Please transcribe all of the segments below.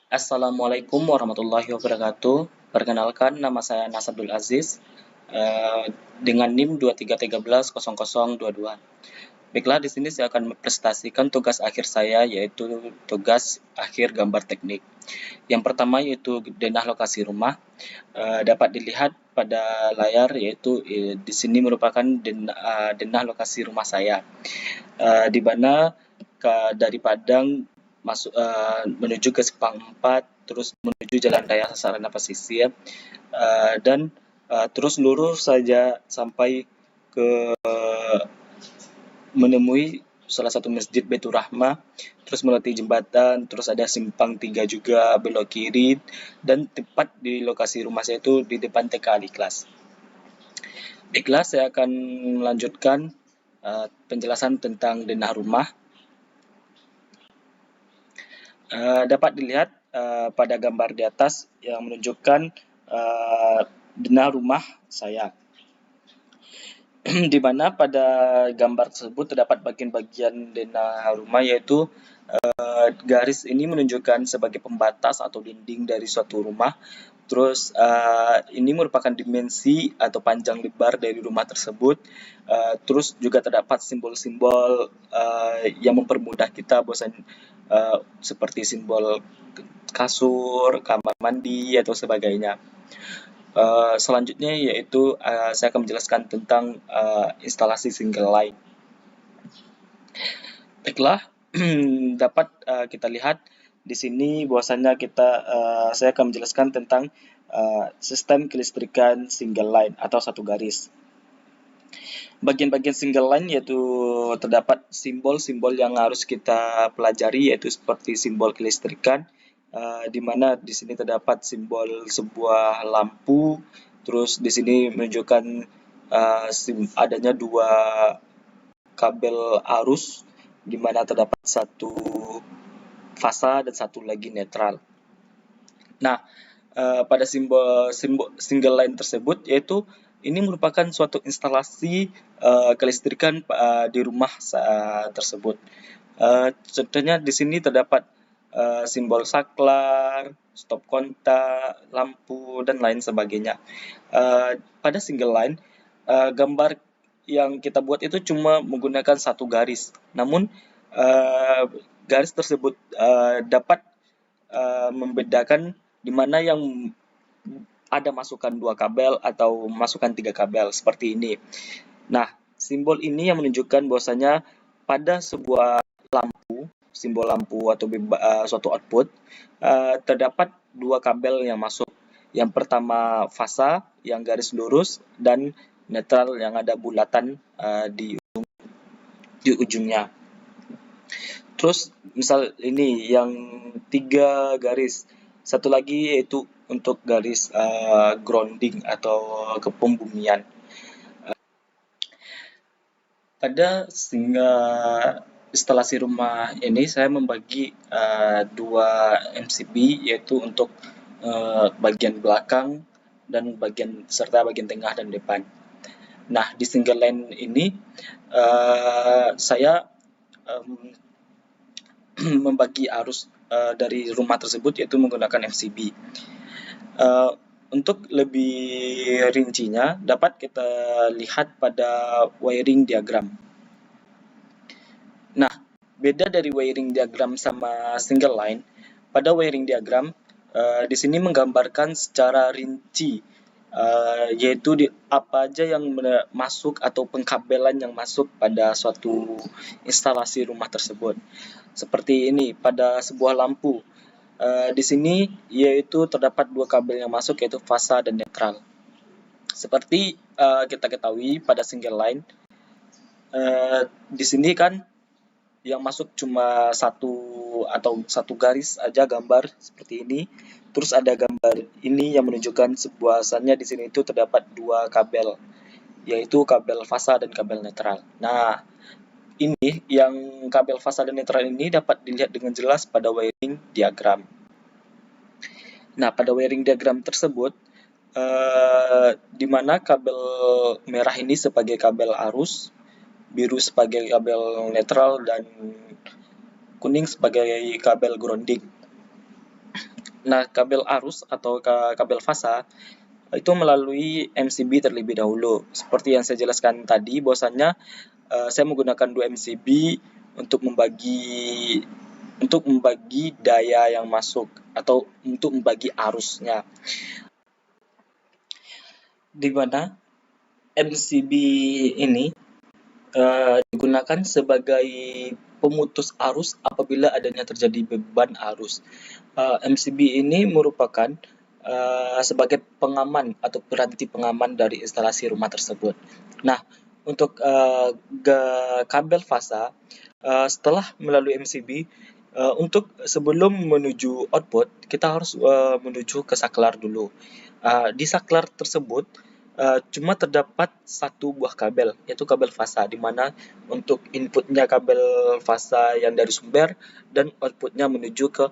Assalamualaikum warahmatullahi wabarakatuh. Perkenalkan, nama saya Nas Abdul Aziz dengan NIM 23130022. Baiklah, di sini saya akan mempresentasikan tugas akhir saya, yaitu tugas akhir gambar teknik. Yang pertama yaitu denah lokasi rumah. Dapat dilihat pada layar, yaitu di sini merupakan denah lokasi rumah saya, di mana dari Padang menuju ke Simpang 4, terus menuju Jalan Raya Sarana Pesisir, dan terus lurus saja sampai ke menemui salah satu masjid Baitur Rahmah, terus melewati jembatan, terus ada simpang 3 juga belok kiri, dan tepat di lokasi rumah saya itu di depan TK Al-Ikhlas. Baiklah, saya akan melanjutkan penjelasan tentang denah rumah. Dapat dilihat pada gambar di atas yang menunjukkan denah rumah saya. Di mana pada gambar tersebut terdapat bagian-bagian denah rumah, yaitu garis ini menunjukkan sebagai pembatas atau dinding dari suatu rumah. Terus ini merupakan dimensi atau panjang lebar dari rumah tersebut. Terus juga terdapat simbol-simbol yang mempermudah kita, seperti simbol kasur, kamar mandi, atau sebagainya. Selanjutnya yaitu saya akan menjelaskan tentang instalasi single line. Baiklah, dapat kita lihat di sini bahwasanya saya akan menjelaskan tentang sistem kelistrikan single line atau satu garis. Bagian-bagian single line yaitu terdapat simbol-simbol yang harus kita pelajari, yaitu seperti simbol kelistrikan, di mana di sini terdapat simbol sebuah lampu. Terus di sini menunjukkan adanya dua kabel arus, di mana terdapat satu fasa dan satu lagi netral. Nah, pada simbol single line tersebut, yaitu ini merupakan suatu instalasi kelistrikan di rumah tersebut. Contohnya di sini terdapat simbol saklar, stop kontak, lampu, dan lain sebagainya. Pada single line, gambar yang kita buat itu cuma menggunakan satu garis. Namun garis tersebut dapat membedakan di mana yang ada masukan 2 kabel atau masukan 3 kabel seperti ini. Nah, simbol ini yang menunjukkan bahwasanya pada sebuah lampu, simbol lampu atau suatu output, terdapat 2 kabel yang masuk. Yang pertama fasa yang garis lurus, dan netral yang ada bulatan di ujungnya. Terus misal ini yang 3 garis, satu lagi yaitu untuk garis grounding atau kepembumian. Pada instalasi rumah ini saya membagi 2 MCB, yaitu untuk bagian belakang dan serta bagian tengah dan depan. Nah, di single line ini saya membagi arus dari rumah tersebut, yaitu menggunakan MCB. Untuk lebih rincinya dapat kita lihat pada wiring diagram. Nah, beda dari wiring diagram sama single line, pada wiring diagram di sini menggambarkan secara rinci, yaitu apa aja yang masuk atau pengkabelan yang masuk pada suatu instalasi rumah tersebut. Seperti ini pada sebuah lampu. Di sini yaitu terdapat 2 kabel yang masuk, yaitu fasa dan netral. Seperti kita ketahui pada single line, di sini kan yang masuk cuma satu garis aja gambar seperti ini. Terus ada gambar ini yang menunjukkan bahwasannya di sini itu terdapat 2 kabel, yaitu kabel fasa dan kabel netral. Nah, ini yang kabel fasa dan netral ini dapat dilihat dengan jelas pada wiring diagram. Nah, pada wiring diagram tersebut, di mana kabel merah ini sebagai kabel arus, biru sebagai kabel netral, dan kuning sebagai kabel grounding. Nah, kabel arus atau kabel fasa itu melalui MCB terlebih dahulu. Seperti yang saya jelaskan tadi, bahwasannya saya menggunakan 2 MCB untuk membagi daya yang masuk atau untuk membagi arusnya. Di mana MCB ini digunakan sebagai pemutus arus apabila adanya terjadi beban arus. MCB ini merupakan sebagai pengaman atau piranti pengaman dari instalasi rumah tersebut. Nah, untuk kabel fasa, setelah melalui MCB, untuk sebelum menuju output, kita harus menuju ke saklar dulu. Di saklar tersebut, cuma terdapat satu buah kabel, yaitu kabel fasa, di mana untuk inputnya kabel fasa yang dari sumber dan outputnya menuju ke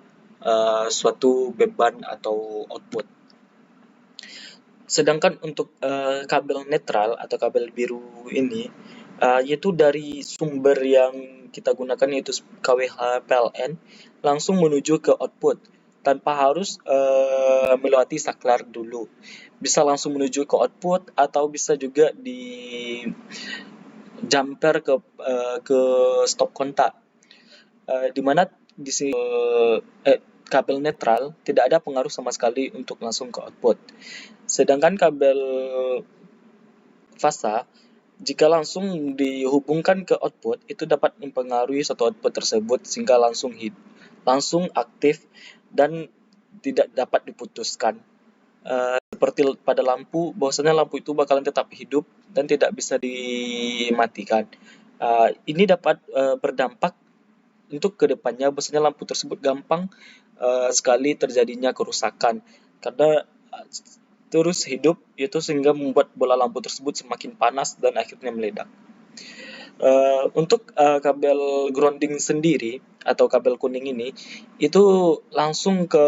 suatu beban atau output. Sedangkan untuk kabel netral atau kabel biru ini, yaitu dari sumber yang kita gunakan yaitu KWH PLN langsung menuju ke output tanpa harus melewati saklar dulu. Bisa langsung menuju ke output atau bisa juga di jumper ke stop kontak. Di mana di sini kabel netral tidak ada pengaruh sama sekali untuk langsung ke output. Sedangkan kabel fasa jika langsung dihubungkan ke output itu dapat mempengaruhi satu output tersebut sehingga langsung aktif dan tidak dapat diputuskan. Seperti pada lampu, bahwasanya lampu itu bakalan tetap hidup dan tidak bisa dimatikan. Ini dapat berdampak untuk kedepannya, bahwasanya lampu tersebut gampang sekali terjadinya kerusakan karena terus hidup, itu sehingga membuat bola lampu tersebut semakin panas dan akhirnya meledak. Untuk kabel grounding sendiri atau kabel kuning ini itu langsung ke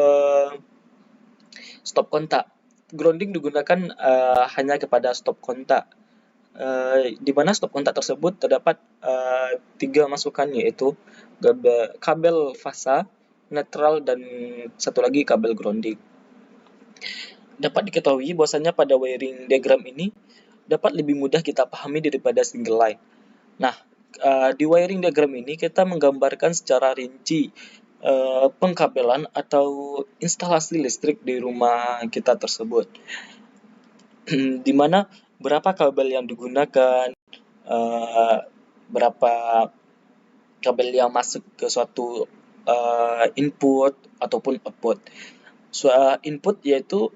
stop kontak. Grounding digunakan hanya kepada stop kontak, di mana stop kontak tersebut terdapat 3 masukan, yaitu kabel fasa, netral, dan satu lagi kabel grounding. Dapat diketahui bahwasanya pada wiring diagram ini dapat lebih mudah kita pahami daripada single line. Nah, di wiring diagram ini kita menggambarkan secara rinci pengkabelan atau instalasi listrik di rumah kita tersebut. Di mana berapa kabel yang digunakan, berapa kabel yang masuk ke suatu input ataupun output. Input yaitu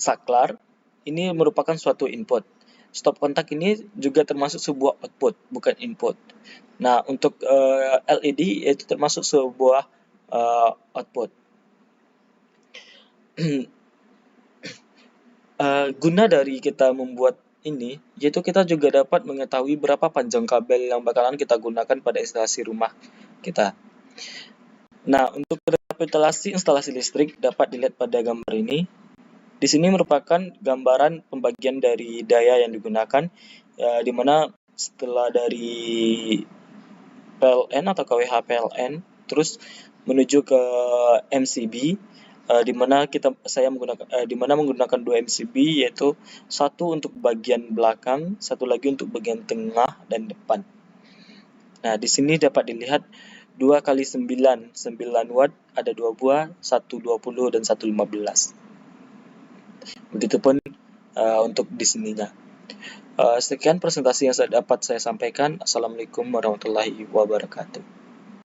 saklar, ini merupakan suatu input. Stop kontak ini juga termasuk sebuah output, bukan input. Nah, untuk LED itu termasuk sebuah output. Guna dari kita membuat ini, yaitu kita juga dapat mengetahui berapa panjang kabel yang bakalan kita gunakan pada instalasi rumah kita. Nah, untuk rekapitulasi instalasi listrik dapat dilihat pada gambar ini. Di sini merupakan gambaran pembagian dari daya yang digunakan, di mana setelah dari PLN atau KWH PLN, terus menuju ke MCB, di mana menggunakan 2 MCB, yaitu satu untuk bagian belakang, satu lagi untuk bagian tengah dan depan. Nah, di sini dapat dilihat 2 kali 9 watt, ada 2 buah, 1 20 dan 1 15. Begitupun untuk di sininya. Sekian presentasi yang dapat saya sampaikan. Assalamualaikum warahmatullahi wabarakatuh.